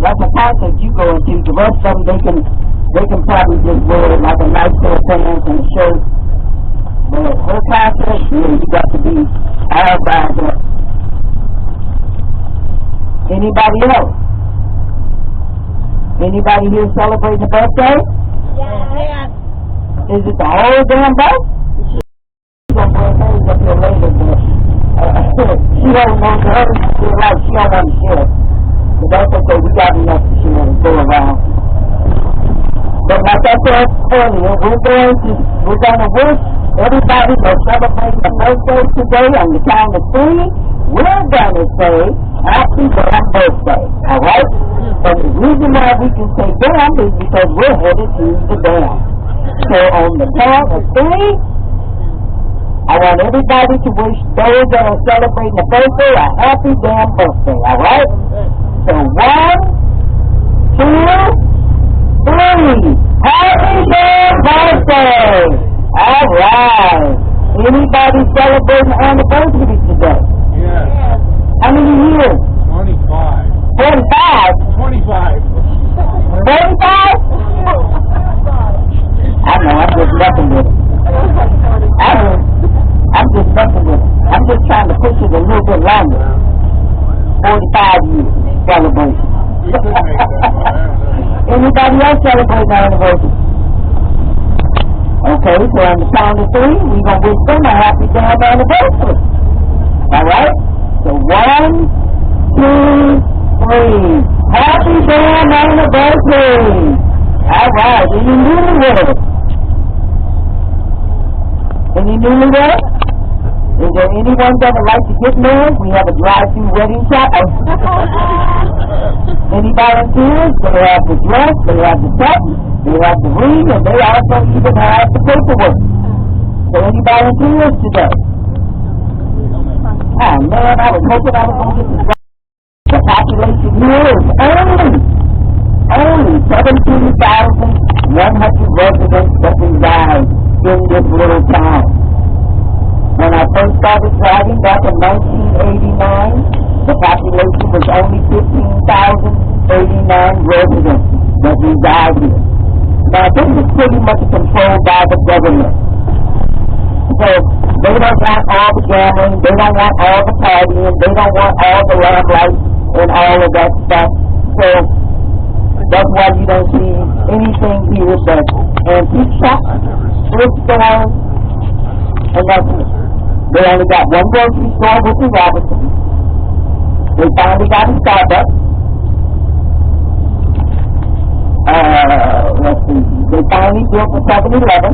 like a concert you go into, the rest of them, they can probably just wear like a nice pair of pants and a shirt. But her concert, yeah, you got to be all bound up. Anybody else? Anybody here celebrating a birthday? Yeah. Is it the whole damn boat? She's going to bring hers up here later, but she don't want hers to feel like she don't want to share. But that's okay, we got enough to share and go around. But like I said earlier, we're going to wish everybody that's celebrating a birthday today on the count of 3. We're going to say happy damn birthday, all right? And the reason why we can say damn is because we're headed to the dam. So on the count of 3, I want everybody to wish those that are celebrating a birthday a happy damn birthday, all right? So 1, 2, 3. Happy damn birthday! All right. Anybody celebrating anniversary today? Yes. How many years? 25. 45? 25. 45? I know, I'm just messing with it. I'm just messing with it. I'm just trying to push it a little bit longer. 45 years celebration. Anybody else celebrating their anniversary? Okay, so on the count of 3, we're going to wish them a happy damn anniversary. All right? So 1, 2, 3. Happy damn anniversary. All right, any newlyweds? Any newlyweds? Is there anyone that would like to get married? We have a drive-through wedding chapel. Any volunteers? They have the dress, they have the cup, they have the ring, and they also even have the paperwork. So any volunteers today? Oh man, I was hoping I was going to get the population here is only 17,100 residents that reside in this little town. When I first started driving back in 1989, the population was only 15,089 residents that reside here. Now, this is pretty much controlled by the government. So, they don't want all the gambling, they don't want all the partying, they don't want all the lamplights and all of that stuff. So, that's why you don't see anything here but antique shops, thrift stores, and that's it. They only got one grocery store, which is Robertson. They finally got a Starbucks. Let's see. They finally built a 7-Eleven.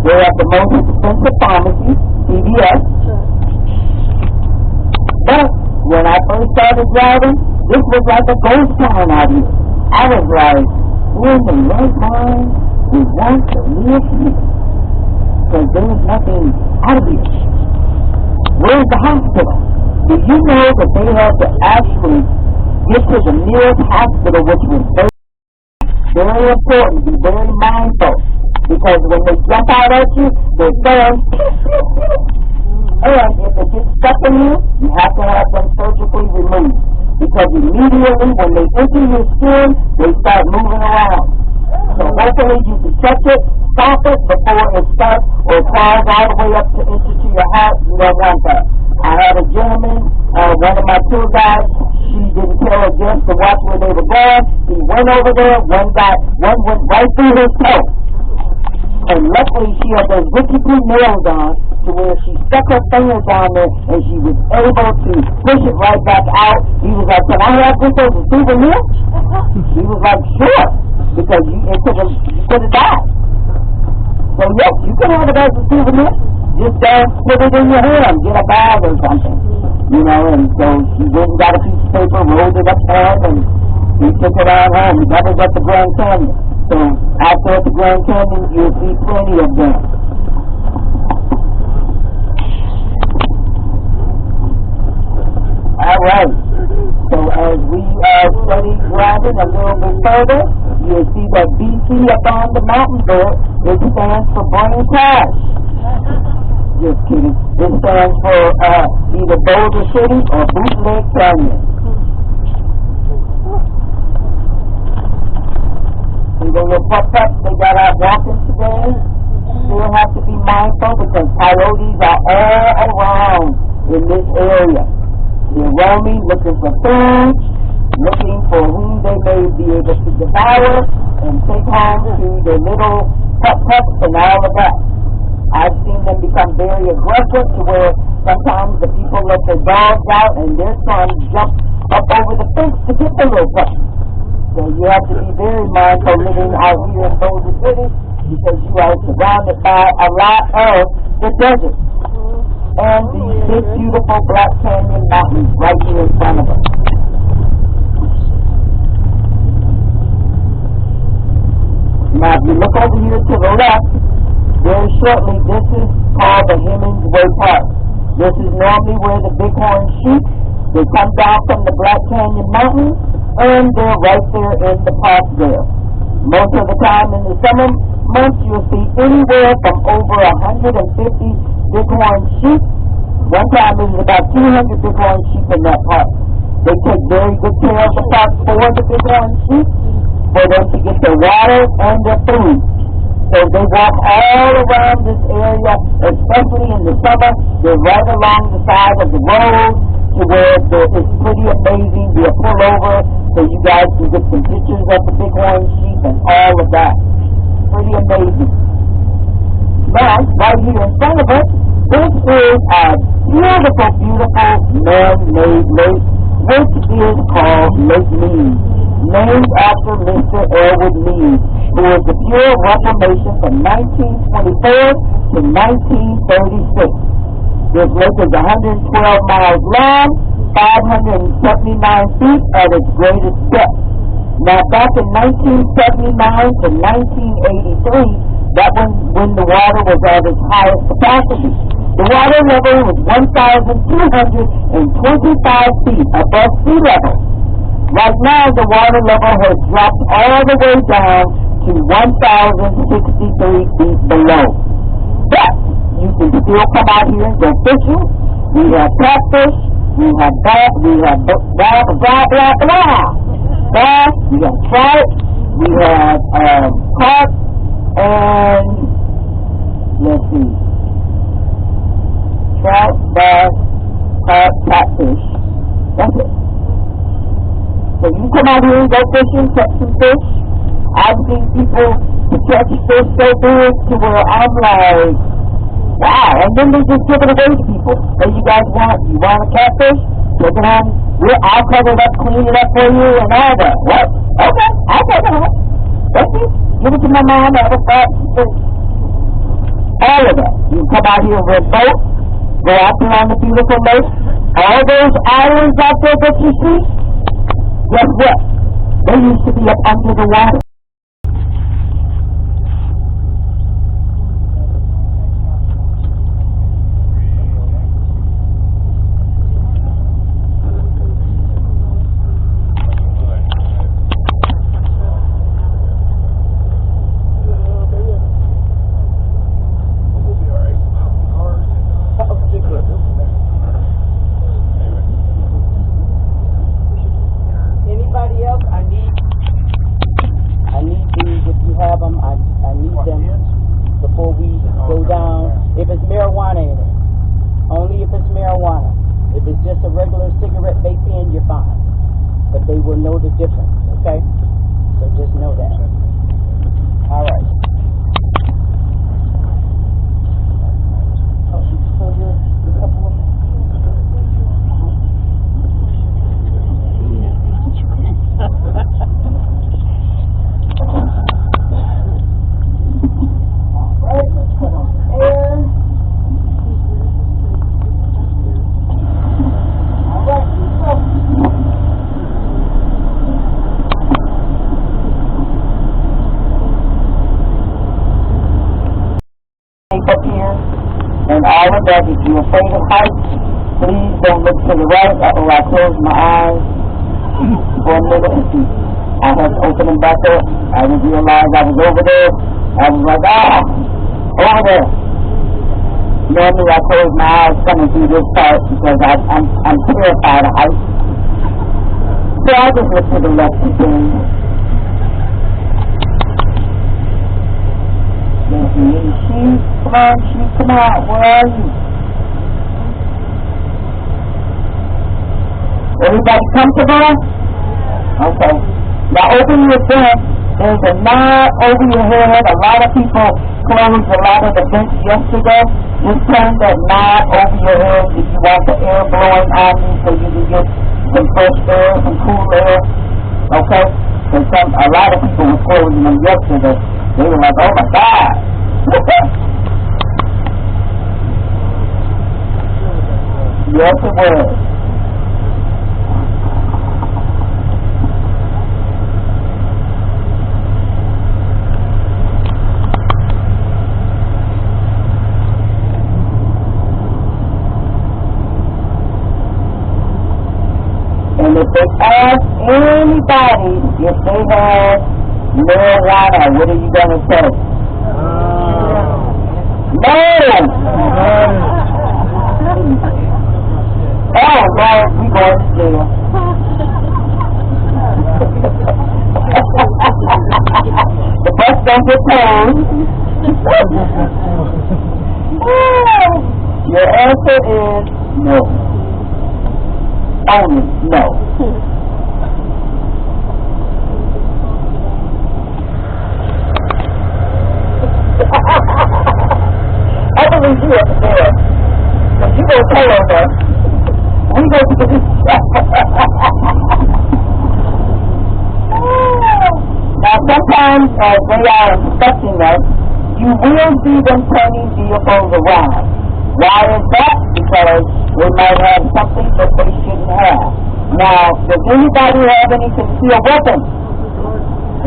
They have the most expensive pharmacy, CVS. But when I first started driving, this was like a ghost town out here. I was like, who in the right mind would want to live here? Because there was nothing out here. Where's the hospital? Did you know that they had to actually get to the nearest hospital, which was very important, be very mindful, because when they jump out at you, they're saying, and if it gets stuck in you, you have to have them surgically removed, because immediately when they enter your skin, they start moving around. So hopefully you can catch it, stop it before it starts or crawls all the way up into your heart. You don't want that. I had a gentleman, one of my tour guides, she didn't tell her guests to watch where they were going. He went over there, one went right through his toe. And luckily she had those rickety nails on to where she stuck her fingers on there and she was able to push it right back out. He was like, can I have this as a souvenir? He was like, sure, because you could have died. So yes, you can have it as a souvenir. Just put it in your hand, get a bag or something. You know, and so she went and got a piece of paper, rolled it up for him, and he took it on home. He never got the Grand Canyon. So out there at the Grand Canyon, you'll see plenty of them. All right. So as we study driving a little bit further, you'll see that BC up on the mountain there, it stands for Brain Crash. Just kidding. It stands for either Boulder City or Bootleg Canyon. little pup-pups they got out walking today. Still have to be mindful because coyotes are all around in this area. They're roaming, looking for food, looking for whom they may be able to devour and take home to their little pup-pups and all of that. I've seen them become very aggressive to where sometimes the people let their dogs out and they're trying to jump up over the fence to get the little pup. So you have to be very mindful living out here in Boulder City because you are surrounded by a lot of the desert and these big beautiful Black Canyon mountains right here in front of us. Now if you look over here to the left, very shortly this is called the Hemingway Park. This is normally where the bighorn sheep, they come down from the Black Canyon Mountains and they're right there in the park there. Most of the time in the summer months you'll see anywhere from over 150 bighorn sheep. One time there was about 200 bighorn sheep in that park. They take very good care of the park for the bighorn sheep, for them to get their water and their food. So they walk all around this area, especially in the summer. They're right along the side of the road to where it's pretty amazing. They'll pull over so you guys can get some pictures of the bighorn sheep and all of that. Pretty amazing. Now, right here in front of us, this is a beautiful, beautiful man-made lake, which is called Lake Mead, named after Mr. Elwood Mead, who was the Bureau of Reclamation from 1924 to 1936. This lake is 112 miles long, 579 feet at its greatest depth. Now, back in 1979 to 1983, that was when the water was at its highest capacity. The water level was 1,225 feet above sea level. Right now, the water level has dropped all the way down to 1,063 feet below. But you can still come out here and go fishing. We have catfish, we have bass, we have bass, we have trout, we have carp, and let's see, trout, bass, carp, catfish. That's it. So you come out here and go fishing, catch some fish. I've seen people catch fish so big to where I'm like, wow, and then they just give it away to people. Hey, you guys you want a catfish? Take it home. I'll cover it up, clean it up for you, and all that. What? Okay, I'll take it home. Thank you. Give it to my mom, have a fat fish. All of that. You come out here with a boat, go out there on the beautiful lake. All those islands out there that you see, guess what? They used to be up under the water. Up here and all of that. If you're afraid of heights, please don't look to the right. Or I close my eyes for a minute and see. I had to open them back up. I didn't realize I was over there. I was like, over there. Normally I close my eyes coming through this part because I'm terrified of heights. So I just look to the left and see. Sheep, come on, sheep, come out. Where are you? Everybody comfortable? Okay. Now open your vent. There's a knot over your head. A lot of people closed a lot of the vents yesterday. Just turn that knot over your head if you want the air blowing on you so you can get some fresh air, some cool air. Okay? Because a lot of people were closing them yesterday. They were like, oh my God. Yes, it was. And if they ask anybody if they have marijuana, what are you going to say? No! Oh, Lord, we going to jail. The bus don't get towed. Your answer is no. Only no. I believe you up there. Because you go tell us that. We go to this. Now sometimes as they are inspecting us, you will see them turning vehicles around. Why is that? Because they might have something that they shouldn't have. Now, does anybody have any concealed weapons?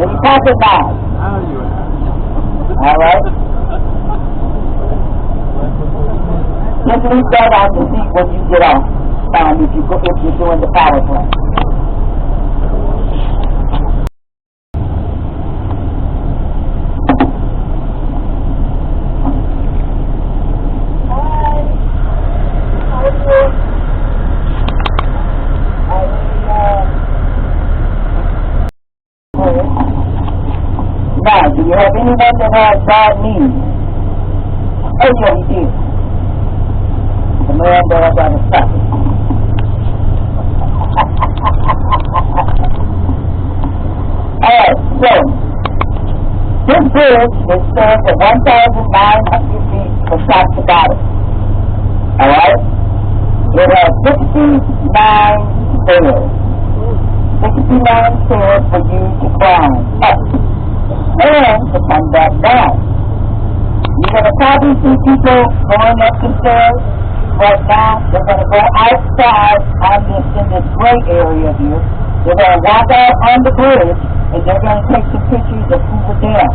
Any pocket knives? All right. Just leave that on the seat when you get off. If you're doing the power plant. Now, do you have anyone that has bad knees? Oh, yeah, he did. The man that I got to stop. Alright, so, this bridge is stands at 1,900 feet from top to bottom. Alright? It has 69 stairs. 69 stairs for you to climb up. And to come back down. You're going to probably see people going up the stairs right now. They're going to go outside in this gray area here. They're going to walk out on the bridge and they're going to take some pictures of Hoover Dam.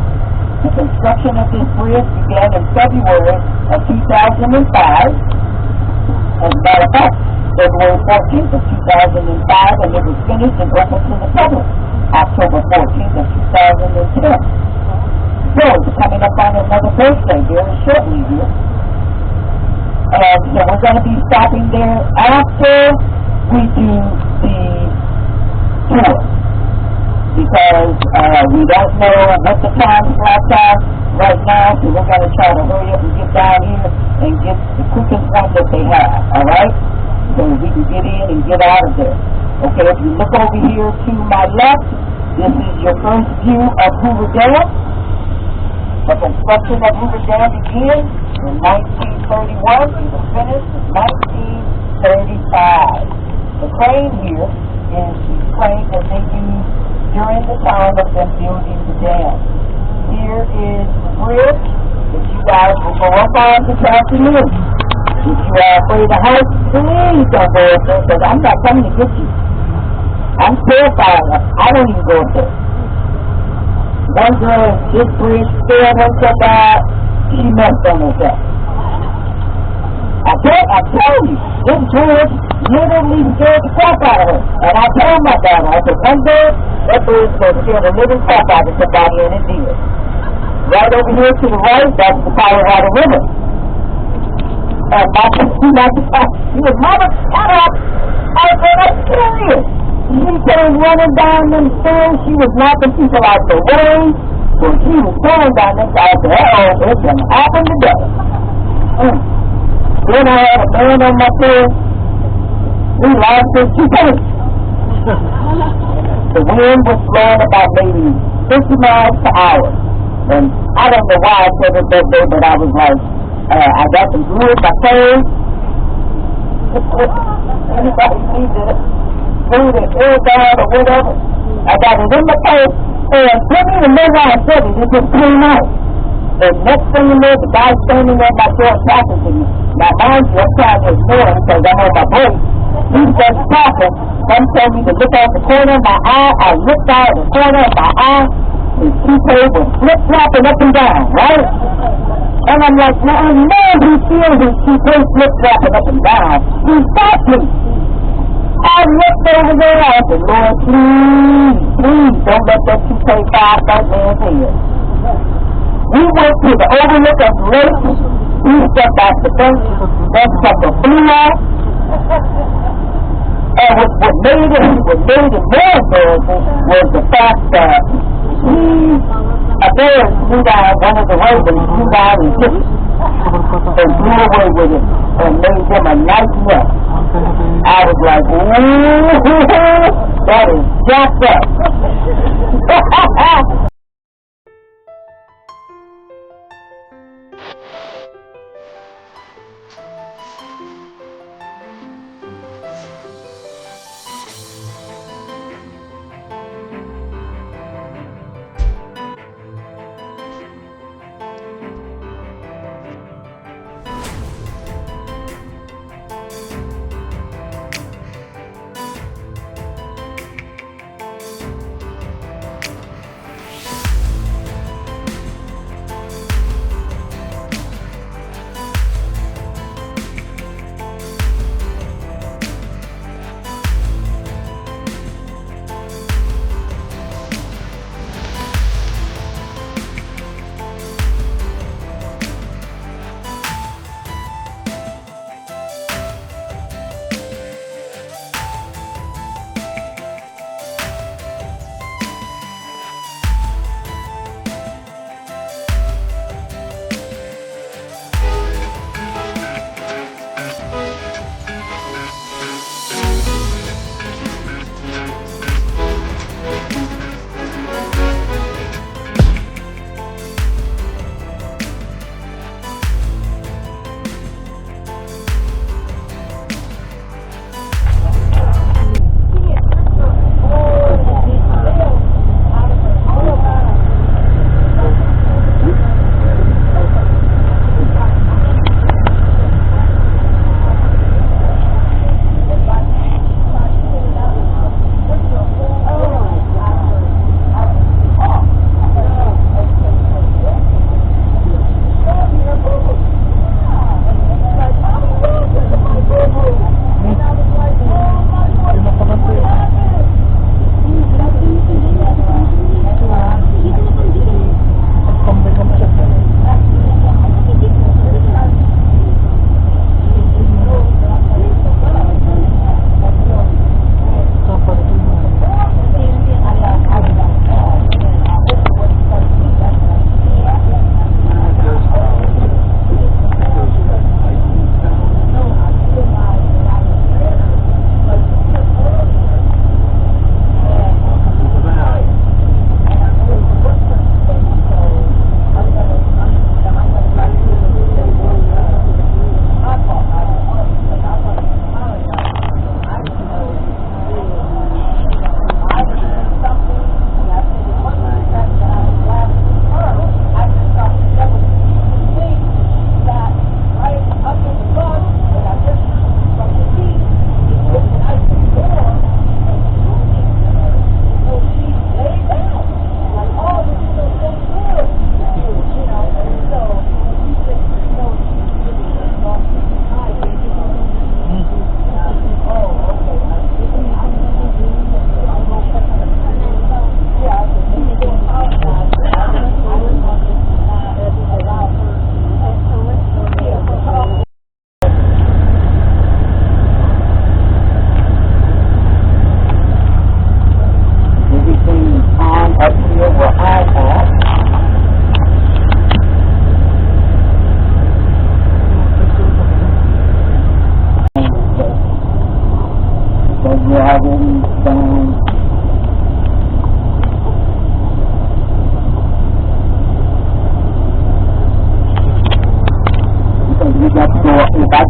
The construction of this bridge began in February of 2005. As a matter of fact, February 14th of 2005, and it was finished and open to the public October 14th of 2010. So, it's coming up on another birthday very shortly here. And so we're going to be stopping there after we do the tour. Because we don't know what the time slots are right now, so we're going to try to hurry up and get down here and get the quickest one that they have, alright? So we can get in and get out of there. Okay, if you look over here to my left, this is your first view of Hoover Dam. The construction of Hoover Dam began in 1931 and was finished in 1935. The crane here is the crane that they used during the time of them building the dam. Here is the bridge that you guys will go up on this afternoon. If you are afraid of heights, please don't go up there, because I'm not coming to get you. I'm terrified. I don't even go up there. One girl in this bridge scared herself out. She messed on herself. I'm telling you, this bridge literally scared the crap out of her. And I told my daughter, I said, one day, that bridge is going to scare the living crap out of somebody, and it did. Right over here to the right, that's the Colorado River. And my sister, she was, Mama, shut up. I said, I'm serious. She came running down them stairs. She was knocking people out the way. When she was going down there, I said, it's going to happen today. Then I had a man on my tail. He lost his face. The wind was blowing about maybe 50 miles per hour. And I don't know why I said it that day, but I was like, I got some glue in my toes. Anybody need to glue the air down or whatever? I got it in my toes. And didn't even know why I said it. It just came out. And next thing you know, the guy standing at my door talking to me. Now, mind you, I'm trying to ignore him because I'm on my break. He's just talking. Some told me to look out the corner of my eye. I looked out the corner of my eye. His keypad was flip-flopping up and down, right? And I'm like, now I know he feels his keypad flip-flopping up and down. He's got me. I looked over there. I said, Lord, please don't let that keypad fly off that man's head. We went to the overlook of the lake. We stepped out the bench. That sucker flew off. And what made it more embarrassing was the fact that a bird flew down one of the ravens, flew down and hit it, and flew away with it, and made him a nice nest. I was like, ooh, that is jacked up.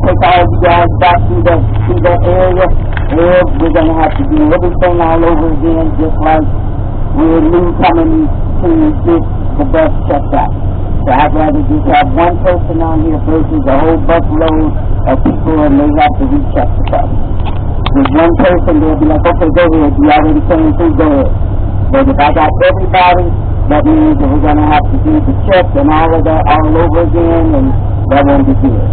take all you guys back through that area, or we're going to have to do everything all over again, just like we're new coming to get the bus checked out. So I'd rather just have one person on here versus a whole busload of people and they have to recheck the bus. With one person, they'll be like, okay, go ahead, you already came through, go ahead. But if I got everybody, that means that we're going to have to do the check and all of that all over again, and that won't be good.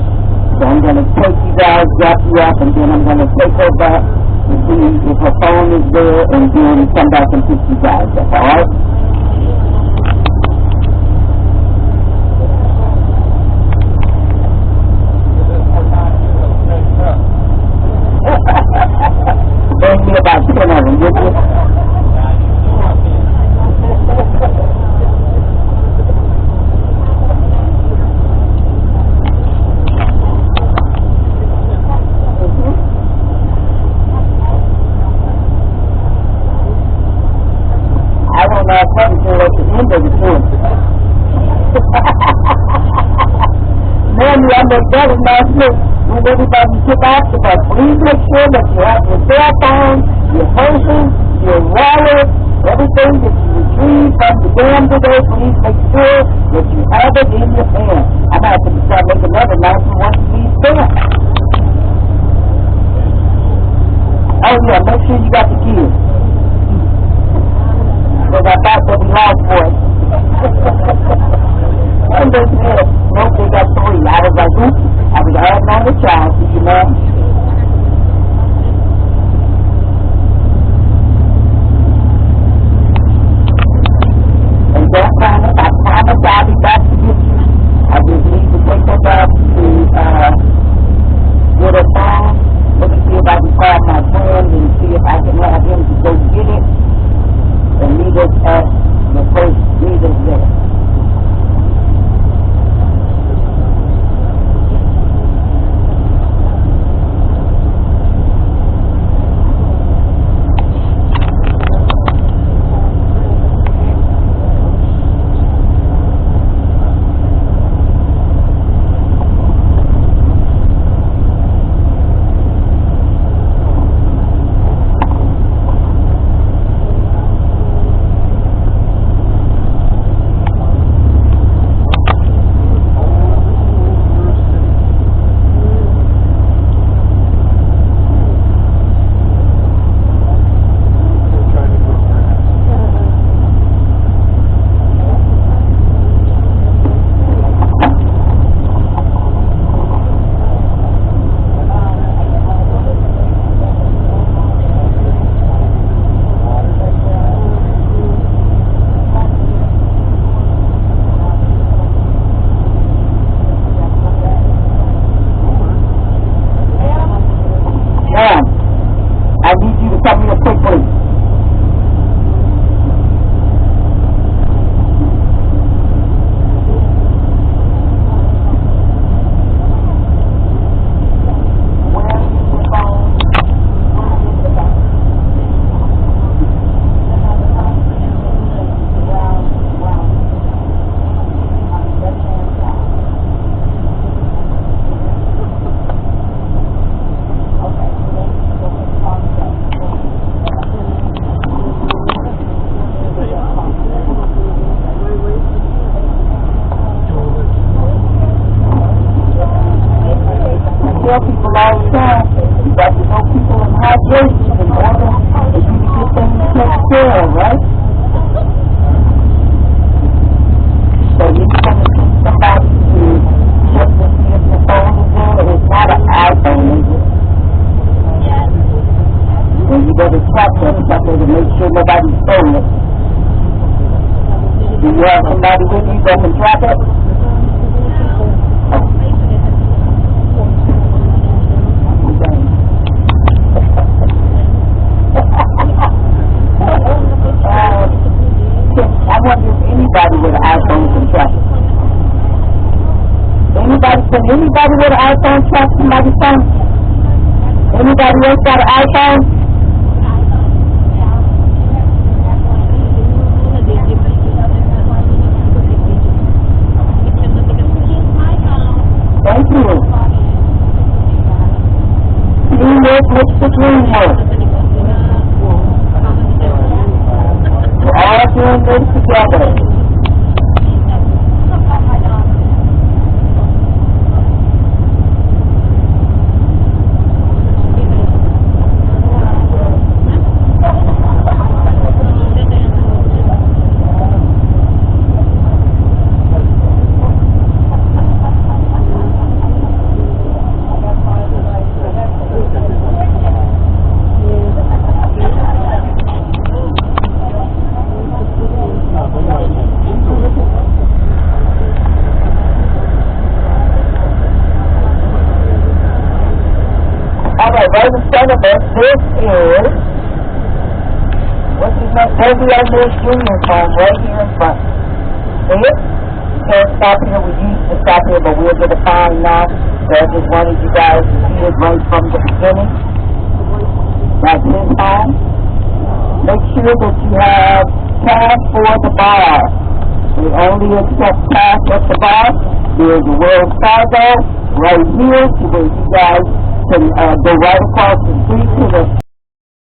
So I'm going to take you guys, drop you off, and then I'm going to take her back and see if her phone is there, and then come back and pick you guys up, all right? Bring me about 10 of them, would you? I don't know if that's until at the end of the tour. Normally I make that announcement when everybody took off the bus. Please make sure that you have your cell phone, your purses, your wallet, everything that you retrieved from the dam today. Please make sure that you have it in your hand. I'm going to have to start making another announcement once you leave there. Oh yeah, make sure you got the keys. Because I thought that we lost one. And they said, nope, they got 3. I was like, oops, I was adding on the child, see you, ma'am. And that time, I promise I'll be back to get you. I just need to take her back to get her phone. Let me see if I can call my friend and see if I can have him to go get it and meet us at the first meeting there. tell people all the time, you got to know people in high places in order for you to get things taken care of, right? So you're going to need somebody to check to see if your phone is there. It's not an iPhone, is it? Yes. Well, you better track that sucker to make sure nobody stole it. Do you have somebody with you that can track it? I wonder if anybody with an iPhone can track it. Can anybody with an iPhone track somebody's phone? Anybody else got an iPhone? Thank you. work makes the dream work. We're all doing this together. Alright, right in front of us, this is, what's his name? Debbie Edwards Jr.'s home, right here in front. See it? Can't stop here. We used to stop here, but we'll get a fine now. So I just wanted you guys to see it right from the beginning. That's his home. Make sure that you have cash for the bar. We only accept cash at the bar. There's a Wells Fargo right here to where you guys can go right across the street to the